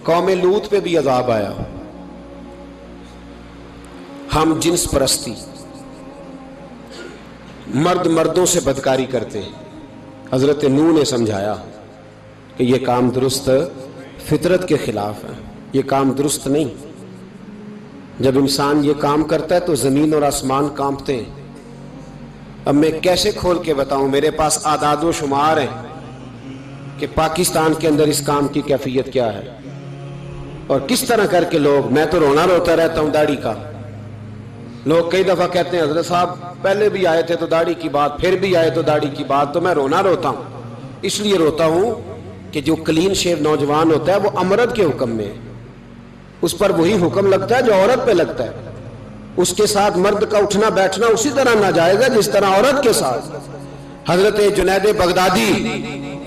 قوم لوط پہ بھی عذاب آیا. ہم جنس پرستی، مرد مردوں سے بدکاری کرتے ہیں. حضرت نوح نے سمجھایا کہ یہ کام درست فطرت کے خلاف ہے، یہ کام درست نہیں. جب انسان یہ کام کرتا ہے تو زمین اور آسمان کانپتے ہیں. اب میں کیسے کھول کے بتاؤں، میرے پاس اعداد و شمار ہیں کہ پاکستان کے اندر اس کام کی کیفیت کیا ہے اور کس طرح کر کے لوگ، میں تو رونا روتا رہتا ہوں داڑھی کا. لوگ کئی دفعہ کہتے ہیں حضرت صاحب پہلے بھی آئے تھے تو داڑھی کی بات، پھر بھی آئے تو داڑھی کی بات. تو میں رونا روتا ہوں، اس لیے روتا ہوں کہ جو کلین شیو نوجوان ہوتا ہے وہ امرد کے حکم میں ہے، اس پر وہی حکم لگتا ہے جو عورت پہ لگتا ہے. اس کے ساتھ مرد کا اٹھنا بیٹھنا اسی طرح ناجائز ہے جس طرح عورت کے ساتھ. حضرت جنید بغدادی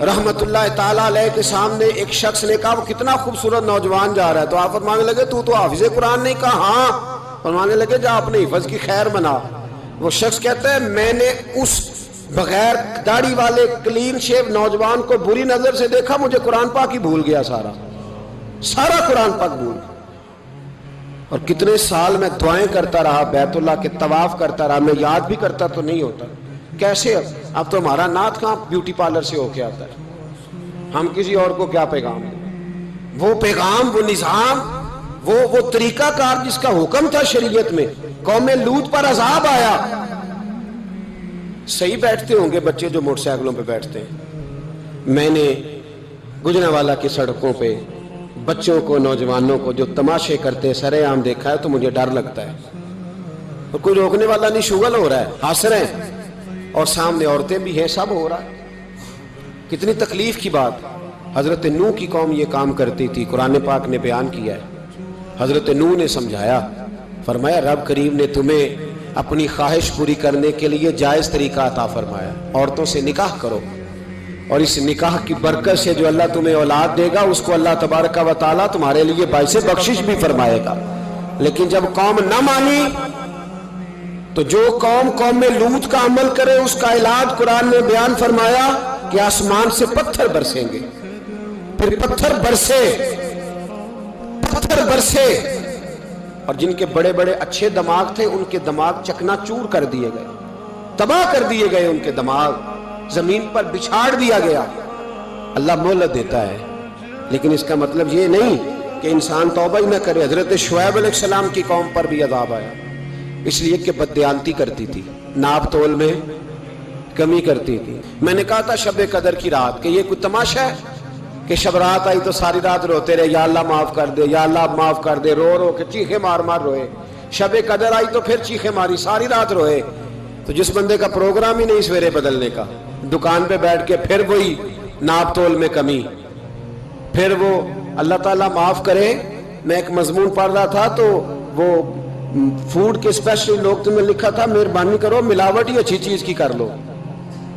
رحمت اللہ تعالیٰ علیہ کے سامنے ایک شخص نے کہا وہ کتنا خوبصورت نوجوان جا رہا ہے، تو آپ فرمانے لگے تو حافظ قرآن نہیں؟ کہا ہاں. فرمانے لگے جا اپنے حفظ کی خیر بنا. وہ شخص کہتا ہے میں نے اس بغیر داڑھی والے کلین شیو نوجوان کو بری نظر سے دیکھا، مجھے قرآن پاک ہی بھول گیا، سارا قرآن پاک بھول گیا. اور کتنے سال میں دعائیں کرتا رہا، بیت اللہ کے طواف کرتا رہا، میں یاد بھی کرتا تو نہیں ہوتا. کیسے اب تو ہمارا نعت کہاں بیوٹی پارلر سے ہو کے آتا ہے، ہم کسی اور کو کیا پیغام دیں؟ وہ پیغام، وہ نظام، وہ طریقہ کار جس کا حکم تھا شریعت میں. قوم لوط پر عذاب آیا. صحیح بیٹھتے ہوں گے بچے جو موٹر سائیکلوں پہ بیٹھتے ہیں. میں نے گجرانوالہ کی سڑکوں پہ بچوں کو، نوجوانوں کو جو تماشے کرتے سرے عام دیکھا ہے تو مجھے ڈر لگتا ہے. اور کوئی روکنے والا نہیں، شغل ہو رہا ہے، ہنس رہے ہیں اور سامنے عورتیں بھی ہیں، سب ہو رہا ہے. کتنی تکلیف کی بات. حضرت نوح کی قوم یہ کام کرتی تھی، قرآن پاک نے بیان کیا ہے. حضرت نوح نے سمجھایا، فرمایا رب کریم نے تمہیں اپنی خواہش پوری کرنے کے لیے جائز طریقہ عطا فرمایا، عورتوں سے نکاح کرو، اور اس نکاح کی برکت سے جو اللہ تمہیں اولاد دے گا اس کو اللہ تبارک و تعالیٰ تمہارے لیے باعث بخشش بھی فرمائے گا. لیکن جب قوم نہ مانی تو جو قوم میں لوط کا عمل کرے اس کا علاج قرآن نے بیان فرمایا کہ آسمان سے پتھر برسیں گے. پھر پتھر برسے اور جن کے بڑے بڑے اچھے دماغ تھے ان کے دماغ چکنا چور کر دیے گئے، تباہ کر دیے گئے، ان کے دماغ زمین پر بچھاڑ دیا گیا. اللہ مہلت دیتا ہے لیکن اس کا مطلب یہ نہیں کہ انسان توبہ ہی نہ کرے. حضرت شعیب علیہ السلام کی قوم پر بھی عذاب آیا، اس لیے کہ بددیانتی کرتی تھی، ناپ تول میں کمی کرتی تھی. میں نے کہا تھا شب قدر کی رات کہ یہ کوئی تماشا ہے کہ شب رات آئی تو ساری رات روتے رہے، یا اللہ معاف کر دے، یا اللہ معاف کر دے، رو رو کے چیخے مار مار روئے. شب قدر آئی تو پھر چیخے ماری، ساری رات روئے. تو جس بندے کا پروگرام ہی نہیں سویرے بدلنے کا، دکان پہ بیٹھ کے پھر وہی ناپ تول میں کمی، پھر وہ اللہ تعالیٰ معاف کرے. میں ایک مضمون پڑھ رہا تھا تو وہ فوڈ کے اسپیشل لوگ تمہیں لکھا تھا مہربانی کرو ملاوٹ ہی اچھی چیز کی کر لو.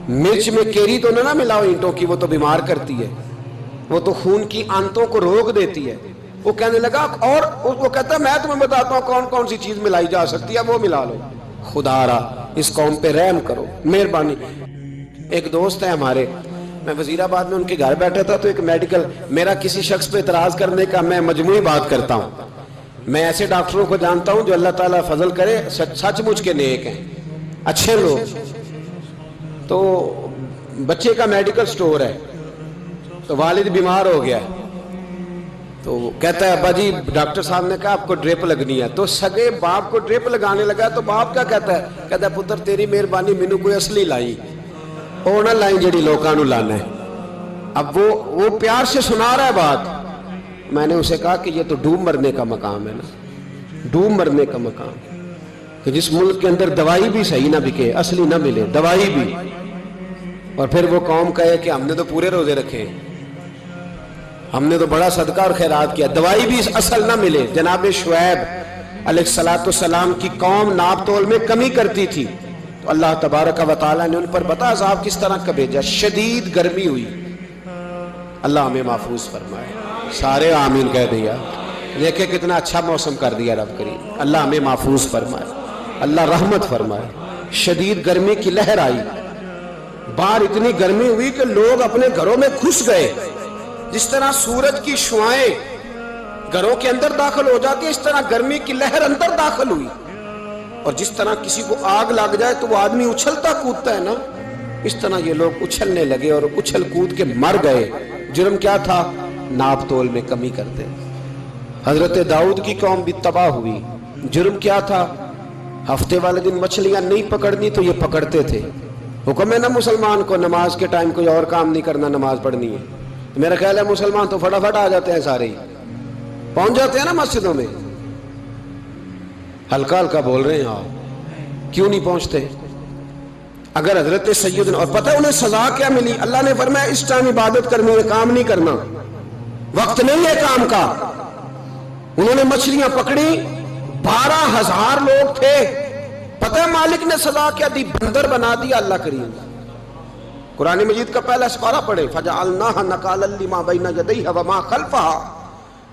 مرچ میں کیری تو نہ ملاؤ اینٹوں کی، وہ تو بیمار کرتی ہے، وہ تو خون کی آنتوں کو روک دیتی ہے. وہ کہنے لگا، اور وہ کہتا ہے میں تمہیں بتاتا ہوں کون کون سی چیز ملائی جا سکتی ہے، وہ ملا لو. خدا را اس قوم پہ رحم کرو، مہربانی. ایک دوست ہے ہمارے، میں وزیر آباد میں ان کے گھر بیٹھا تھا تو ایک میڈیکل، میرا کسی شخص پہ اعتراض کرنے کا میں مجموعی بات کرتا ہوں. میں ایسے ڈاکٹروں کو جانتا ہوں جو اللہ تعالیٰ فضل کرے سچ مچ کے نیک ہیں، اچھے لوگ. تو بچے کا میڈیکل سٹور ہے تو والد بیمار ہو گیا ہے تو کہتا ہے ابا جی ڈاکٹر صاحب نے کہا آپ کو ڈرپ لگنی ہے. تو سگے باپ کو ڈرپ لگانے لگا تو باپ کیا کہتا ہے پتر تیری مہربانی مینوں کوئی اصلی لائی، وہ نہ لائیں جڑی لوکاں نوں لانا ہے. اب وہ پیار سے سنا رہا ہے بات. میں نے اسے کہا کہ یہ تو ڈوب مرنے کا مقام ہے نا، ڈوب مرنے کا مقام کہ جس ملک کے اندر دوائی بھی صحیح نہ بکے، اصلی نہ ملے دوائی بھی، اور پھر وہ قوم کہے کہ ہم نے تو پورے روزے رکھے، ہم نے تو بڑا صدقہ اور خیرات کیا، دوائی بھی اصل نہ ملے. جناب شعیب علیہ السلام کی قوم ناپ تول میں کمی کرتی تھی تو اللہ تبارک و تعالیٰ نے ان پر بتا عذاب کس طرح کا بھیجا. شدید گرمی ہوئی. اللہ ہمیں محفوظ فرمائے. سارے آمین کہہ دیا. دیکھیں کتنا اچھا موسم کر دیا رب کریم. اللہ ہمیں محفوظ فرمائے، اللہ رحمت فرمائے. شدید گرمی کی لہر آئی، باہر اتنی گرمی ہوئی کہ لوگ اپنے گھروں میں گھس گئے. جس طرح سورج کی شعائیں گھروں کے اندر داخل ہو جاتی ہے، اس طرح گرمی کی لہر اندر داخل ہوئی، اور جس طرح کسی کو آگ لگ جائے تو وہ آدمی اچھلتا کودتا ہے نا، اس طرح یہ لوگ اچھلنے لگے اور اچھل کود کے مر گئے۔ جرم کیا تھا؟ ناپ تول میں کمی کرتے۔ حضرت داؤد کی قوم بھی تباہ ہوئی۔ جرم کیا تھا؟ ہفتے والے دن مچھلیاں نہیں پکڑنی تو یہ پکڑتے تھے۔ حکم ہے نا مسلمان کو نماز کے ٹائم کوئی اور کام نہیں کرنا، نماز پڑھنی ہے۔ میرا خیال ہے مسلمان تو فٹافٹ آ جاتے ہیں، سارے ہی پہنچ جاتے ہیں نا مسجدوں میں۔ ہلکا ہلکا بول رہے ہیں آپ، کیوں نہیں پہنچتے؟ اگر حضرت سیدنا، اور پتہ انہیں سزا کیا ملی؟ اللہ نے فرمایا اس ٹائم عبادت کرنی ہے، کام نہیں کرنا، وقت نہیں ہے کام کا۔ انہوں نے مچھلیاں پکڑی، 12,000 لوگ تھے، پتہ ہے مالک نے سزا کیا دی؟ بندر بنا دیا اللہ کریم۔ قرآن مجید کا پہلا سپارہ پڑھے، فَجَعَلْنَاهَا نَكَالًا لِمَا بَيْنَ يَدَيْهَا وَمَا خَلْفَهَا۔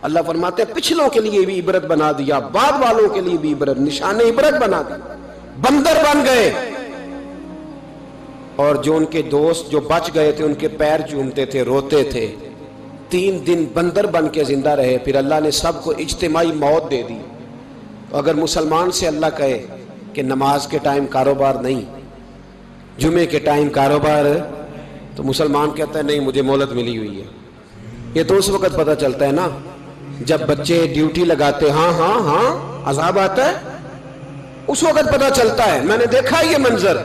اللہ فرماتے ہیں پچھلوں کے لیے بھی عبرت بنا دیا، بعد والوں کے لیے بھی عبرت، نشان عبرت بنا دیا۔ بندر بن گئے، اور جو ان کے دوست جو بچ گئے تھے ان کے پیر چومتے تھے، روتے تھے۔ 3 دن بندر بن کے زندہ رہے، پھر اللہ نے سب کو اجتماعی موت دے دی۔ تو اگر مسلمان سے اللہ کہے کہ نماز کے ٹائم کاروبار نہیں، جمعے کے ٹائم کاروبار، تو مسلمان کہتا ہے نہیں مجھے مہلت ملی ہوئی ہے۔ یہ تو اس وقت پتہ چلتا ہے نا جب بچے ڈیوٹی لگاتے، ہاں ہاں ہاں عذاب آتا ہے، اس وقت پتہ چلتا ہے۔ میں نے دیکھا یہ منظر،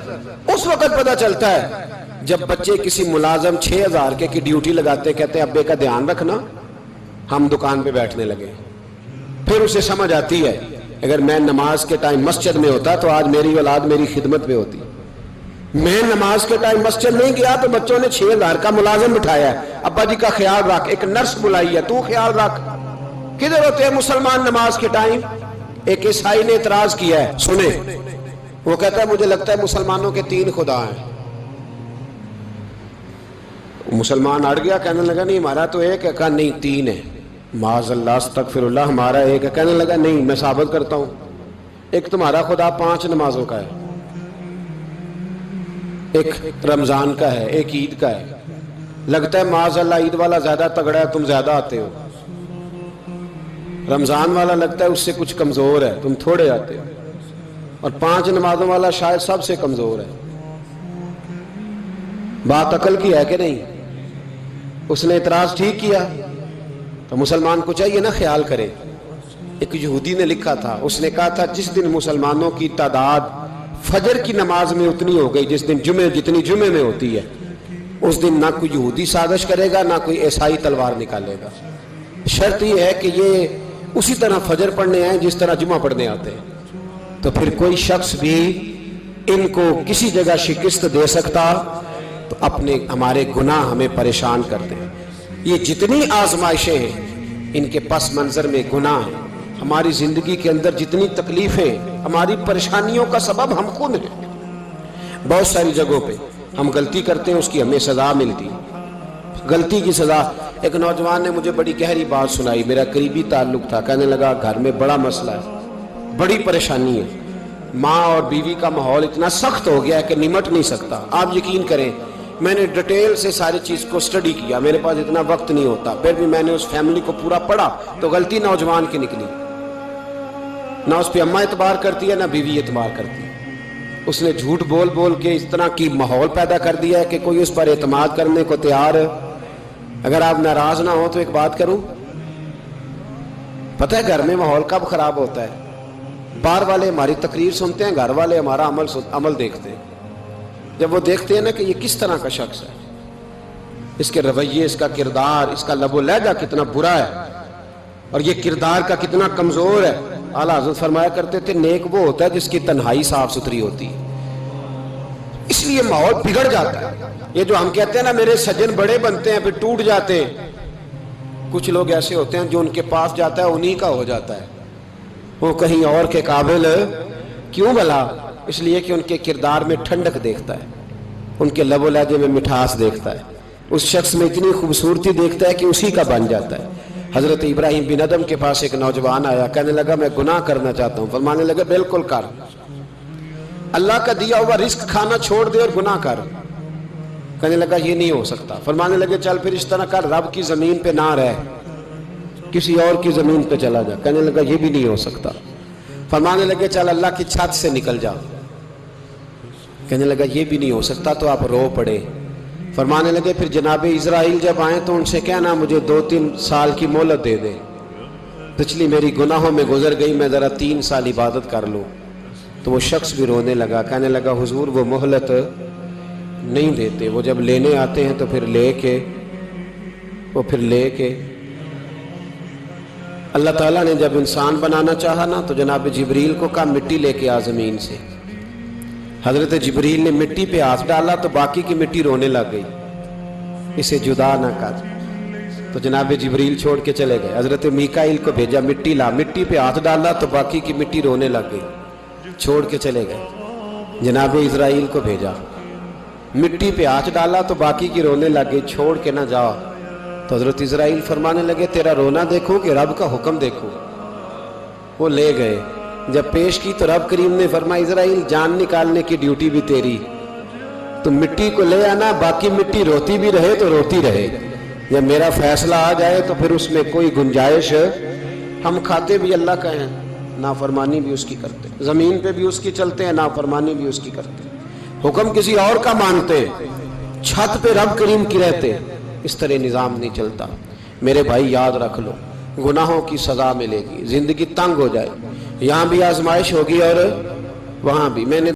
اس وقت پتہ چلتا ہے جب بچے کسی ملازم 6,000 کی ڈیوٹی لگاتے، کہتے ہیں ابے کا دھیان رکھنا، ہم دکان پہ بیٹھنے لگے۔ پھر اسے سمجھ آتی ہے اگر میں نماز کے ٹائم مسجد میں ہوتا تو آج میری اولاد میری خدمت پہ ہوتی۔ میں نماز کے ٹائم مسجد نہیں گیا تو بچوں نے 6,000 کا ملازم بٹھایا ہے، ابا جی کا خیال رکھ، ایک نرس بلائی ہے تو خیال رکھ۔ کدھر ہوتے ہیں مسلمان نماز کے ٹائم؟ ایک عیسائی نے اعتراض کیا ہے، سنیں، وہ کہتا ہے مجھے لگتا ہے مسلمانوں کے 3 خدا ہیں۔ مسلمان اڑ گیا، کہنے لگا نہیں ہمارا تو ایک ہے، کہا نہیں 3 ہے، معاذ اللہ استغفر اللہ، ہمارا ایک ہے۔ کہنے لگا نہیں میں ثابت کرتا ہوں، ایک تمہارا خدا 5 نمازوں کا ہے، ایک رمضان کا ہے، ایک عید کا ہے۔ لگتا ہے معاذ اللہ عید والا زیادہ تگڑا ہے، تم زیادہ آتے ہو، رمضان والا لگتا ہے اس سے کچھ کمزور ہے، تم تھوڑے آتے ہو، اور 5 نمازوں والا شاید سب سے کمزور ہے۔ بات عقل کی ہے کہ نہیں؟ اس نے اعتراض ٹھیک کیا تو مسلمان کو چاہیے نا خیال کرے۔ ایک یہودی نے لکھا تھا، اس نے کہا تھا جس دن مسلمانوں کی تعداد فجر کی نماز میں اتنی ہو گئی جس دن جتنی جمعے میں ہوتی ہے، اس دن نہ کوئی یہودی سازش کرے گا نہ کوئی عیسائی تلوار نکالے گا۔ شرط یہ ہے کہ یہ اسی طرح فجر پڑھنے آئیں جس طرح جمعہ پڑھنے آتے ہیں، تو پھر کوئی شخص بھی ان کو کسی جگہ شکست دے سکتا تو ہمارے گناہ ہمیں پریشان کرتے ہیں۔ یہ جتنی آزمائشیں ہیں ان کے پس منظر میں گناہ ہیں۔ ہماری زندگی کے اندر جتنی تکلیفیں، ہماری پریشانیوں کا سبب ہم خود ہیں۔ بہت ساری جگہوں پہ ہم غلطی کرتے ہیں، اس کی ہمیں سزا ملتی، غلطی کی سزا۔ ایک نوجوان نے مجھے بڑی گہری بات سنائی، میرا قریبی تعلق تھا، کہنے لگا گھر میں بڑا مسئلہ ہے، بڑی پریشانی ہے، ماں اور بیوی کا ماحول اتنا سخت ہو گیا ہے کہ نمٹ نہیں سکتا۔ آپ یقین کریں میں نے ڈیٹیل سے ساری چیز کو سٹڈی کیا، میرے پاس اتنا وقت نہیں ہوتا، پھر بھی میں نے اس فیملی کو پورا پڑھا تو غلطی نوجوان کی نکلی۔ نہ اس پہ اماں اعتبار کرتی ہے نہ بیوی اعتبار کرتی ہے۔ اس نے جھوٹ بول بول کے اس طرح کی ماحول پیدا کر دیا ہے کہ کوئی اس پر اعتماد کرنے کو تیار ہے۔ اگر آپ ناراض نہ ہو تو ایک بات کروں، پتہ ہے گھر میں ماحول کب خراب ہوتا ہے؟ باہر والے ہماری تقریر سنتے ہیں، گھر والے ہمارا عمل دیکھتے ہیں۔ جب وہ دیکھتے ہیں نا کہ یہ کس طرح کا شخص ہے، اس کے رویے، اس کا کردار، اس کا لب و لہجہ کتنا برا ہے اور یہ کردار کا کتنا کمزور ہے۔ اعلیٰ حضرت فرمایا کرتے تھے نیک وہ ہوتا ہے جس کی تنہائی صاف ستھری ہوتی ہے، اس لیے ماحول بگڑ جاتا ہے۔ یہ جو ہم کہتے ہیں نا میرے سجن بڑے بنتے ہیں پھر ٹوٹ جاتے ہیں، کچھ لوگ ایسے ہوتے ہیں جو ان کے پاس جاتا ہے انہی کا ہو جاتا ہے، وہ کہیں اور کے قابل کیوں بھلا؟ اس لیے کہ ان کے کردار میں ٹھنڈک دیکھتا ہے، ان کے لب و لہجے میں مٹھاس دیکھتا ہے، اس شخص میں اتنی خوبصورتی دیکھتا ہے کہ اسی کا بن جاتا ہے۔ حضرت ابراہیم بن ادم کے پاس ایک نوجوان آیا، کہنے لگا میں گناہ کرنا چاہتا ہوں۔ فرمانے لگا بالکل کر، اللہ کا دیا ہوا رزق کھانا چھوڑ دے اور گناہ کر۔ کہنے لگا یہ نہیں ہو سکتا۔ فرمانے لگے چل پھر اس طرح کر، رب کی زمین پہ نہ رہ، کسی اور کی زمین پہ چلا جا. کہنے لگا یہ بھی نہیں ہو سکتا. فرمانے لگے چل اللہ کی چھت سے نکل جا. کہنے لگا یہ بھی نہیں ہو سکتا. تو آپ رو پڑے. فرمانے لگے پھر جناب اسرائیل جب آئیں تو ان سے کہنا مجھے 2-3 سال کی مہلت دے دیں, پچھلی میری گناہوں میں گزر گئی, میں ذرا 3 سال عبادت کر لوں. تو وہ شخص بھی رونے لگا. کہنے لگا حضور وہ مہلت نہیں دیتے, وہ جب لینے آتے ہیں تو پھر لے کے اللہ تعالیٰ نے جب انسان بنانا چاہا نا تو جناب جبریل کو کہا مٹی لے کے آ زمین سے. حضرت جبریل نے مٹی پہ ہاتھ ڈالا تو باقی کی مٹی رونے لگ گئی, اسے جدا نہ کر. تو جناب جبریل چھوڑ کے چلے گئے. حضرت میکائیل کو بھیجا مٹی لا, مٹی پہ ہاتھ ڈالا تو باقی کی مٹی رونے لگ گئی, چھوڑ کے چلے گئے. جناب اسرائیل کو بھیجا, مٹی پہ ہاتھ ڈالا تو باقی کی رونے لگ گئی, چھوڑ کے نہ جاؤ. تو حضرت اسرائیل فرمانے لگے تیرا رونا دیکھو کہ رب کا حکم دیکھو. وہ لے گئے. جب پیش کی تو رب کریم نے فرمایا اسرائیل جان نکالنے کی ڈیوٹی بھی تیری, تو مٹی کو لے آنا, باقی مٹی روتی بھی رہے تو روتی رہے. جب میرا فیصلہ آ جائے تو پھر اس میں کوئی گنجائش, ہم کھاتے بھی اللہ کا ہیں, نافرمانی بھی اس کی کرتے, زمین پہ بھی اس کی چلتے ہیں, نافرمانی بھی اس کی کرتے, حکم کسی اور کا مانتے, چھت پہ رب کریم کی رہتے. اس طرح نظام نہیں چلتا. میرے بھائی یاد رکھ لو, گناہوں کی سزا ملے گی, زندگی تنگ ہو جائے, یہاں بھی آزمائش ہوگی اور وہاں بھی. میں نے